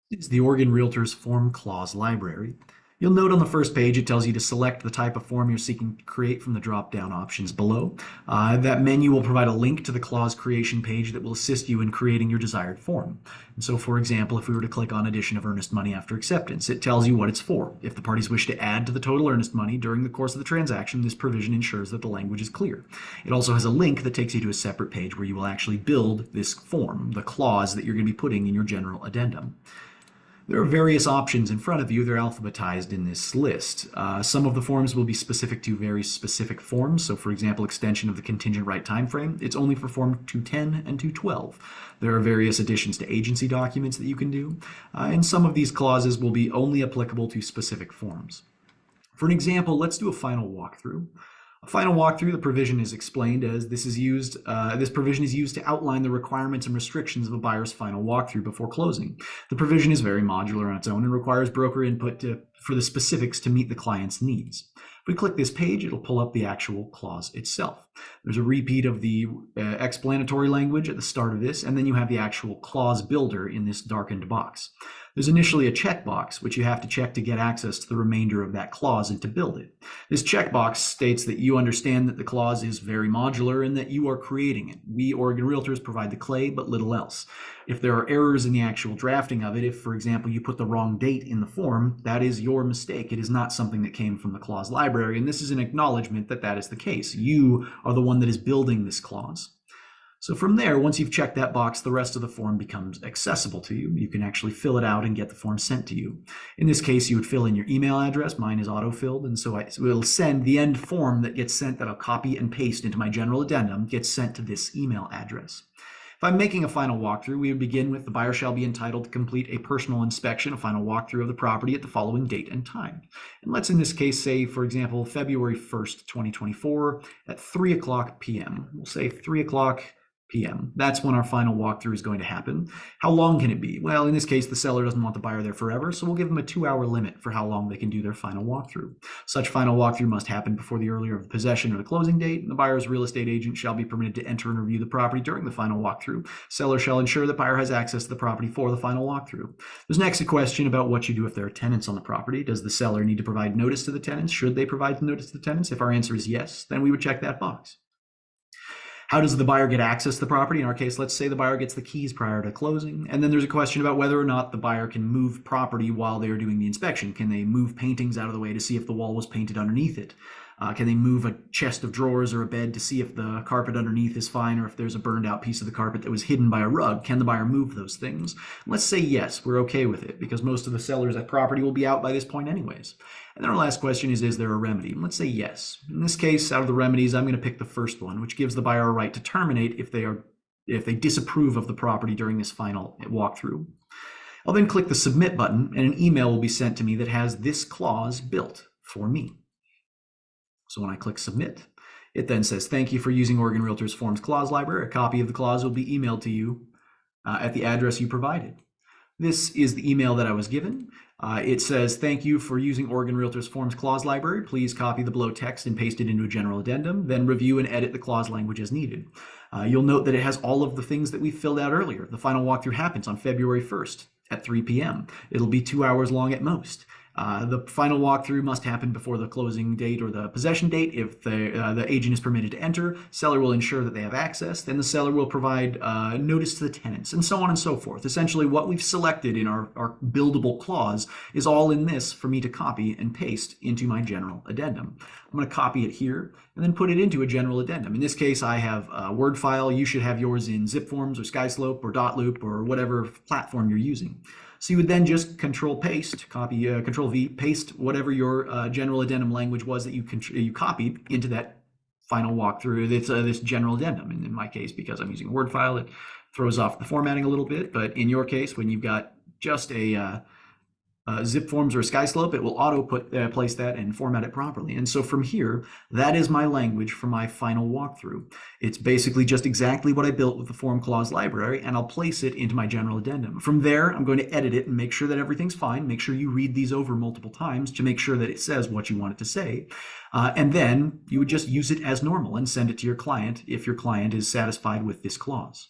Is the Oregon Realtors Form Clause Library. You'll note on the first page it tells you to select the type of form you're seeking to create from the drop-down options below. That menu will provide a link to the clause creation page that will assist you in creating your desired form. And so, for example, if we were to click on addition of earnest money after acceptance, it tells you what it's for. If the parties wish to add to the total earnest money during the course of the transaction, this provision ensures that the language is clear. It also has a link that takes you to a separate page where you will actually build this form, the clause that you're going to be putting in your general addendum. There are various options in front of you. They're alphabetized in this list. Some of the forms will be specific to very specific forms. So, for example, extension of the contingent right time frame. It's only for Form 210 and 212. There are various additions to agency documents that you can do. And some of these clauses will be only applicable to specific forms. For an example, let's do a final walkthrough. A final walkthrough, the provision is explained as this provision is used to outline the requirements and restrictions of a buyer's final walkthrough before closing. The provision is very modular on its own and requires broker input for the specifics to meet the client's needs. If we click this page, it'll pull up the actual clause itself. There's a repeat of the explanatory language at the start of this, and then you have the actual clause builder in this darkened box. There's initially a checkbox, which you have to check to get access to the remainder of that clause and to build it. This checkbox states that you understand that the clause is very modular and that you are creating it. We, Oregon Realtors, provide the clay, but little else. If there are errors in the actual drafting of it, if, for example, you put the wrong date in the form, that is your mistake. It is not something that came from the clause library, and this is an acknowledgement that that is the case. You are the one that is building this clause. So from there, once you've checked that box, the rest of the form becomes accessible to you. You can actually fill it out and get the form sent to you. In this case, you would fill in your email address. Mine is auto-filled, and so it'll send the end form that gets sent, that I'll copy and paste into my general addendum, gets sent to this email address. If I'm making a final walkthrough, we would begin with the buyer shall be entitled to complete a personal inspection, a final walkthrough of the property at the following date and time. And let's in this case say, for example, February 1st, 2024 at 3:00 p.m. We'll say 3:00 p.m. That's when our final walkthrough is going to happen. How long can it be? Well, in this case, the seller doesn't want the buyer there forever, so we'll give them a 2-hour limit for how long they can do their final walkthrough. Such final walkthrough must happen before the earlier of the possession or the closing date, and the buyer's real estate agent shall be permitted to enter and review the property during the final walkthrough. Seller shall ensure that buyer has access to the property for the final walkthrough. There's next a question about what you do if there are tenants on the property. Does the seller need to provide notice to the tenants? Should they provide notice to the tenants? If our answer is yes, then we would check that box. How does the buyer get access to the property? In our case, let's say the buyer gets the keys prior to closing. And then there's a question about whether or not the buyer can move property while they are doing the inspection. Can they move paintings out of the way to see if the wall was painted underneath it? Can they move a chest of drawers or a bed to see if the carpet underneath is fine or if there's a burned out piece of the carpet that was hidden by a rug? Can the buyer move those things? Let's say yes, we're okay with it because most of the sellers at property will be out by this point anyways. And then our last question is there a remedy? And let's say yes. In this case, out of the remedies, I'm going to pick the first one, which gives the buyer a right to terminate if they disapprove of the property during this final walkthrough. I'll then click the submit button and an email will be sent to me that has this clause built for me. So when I click submit, it then says, thank you for using Oregon Realtors Forms Clause Library. A copy of the clause will be emailed to you at the address you provided. This is the email that I was given. It says, thank you for using Oregon Realtors Forms Clause Library. Please copy the below text and paste it into a general addendum, then review and edit the clause language as needed. You'll note that it has all of the things that we filled out earlier. The final walkthrough happens on February 1st at 3 p.m. It'll be 2 hours long at most. The final walkthrough must happen before the closing date or the possession date. If the agent is permitted to enter, seller will ensure that they have access. Then the seller will provide notice to the tenants, and so on and so forth. Essentially, what we've selected in our buildable clause is all in this for me to copy and paste into my general addendum. I'm going to copy it here and then put it into a general addendum. In this case, I have a Word file. You should have yours in zip forms or SkySlope or Dotloop or whatever platform you're using. So you would then just Control V, paste whatever your general addendum language was that you copied into that final walkthrough. This general addendum. And in my case, because I'm using a Word file, it throws off the formatting a little bit. But in your case, when you've got just a zip forms or a SkySlope, it will auto place that and format it properly. And so from here, that is my language for my final walkthrough. It's basically just exactly what I built with the form clause library, and I'll place it into my general addendum. From there, I'm going to edit it and make sure that everything's fine. Make sure you read these over multiple times to make sure that it says what you want it to say. And then you would just use it as normal and send it to your client if your client is satisfied with this clause.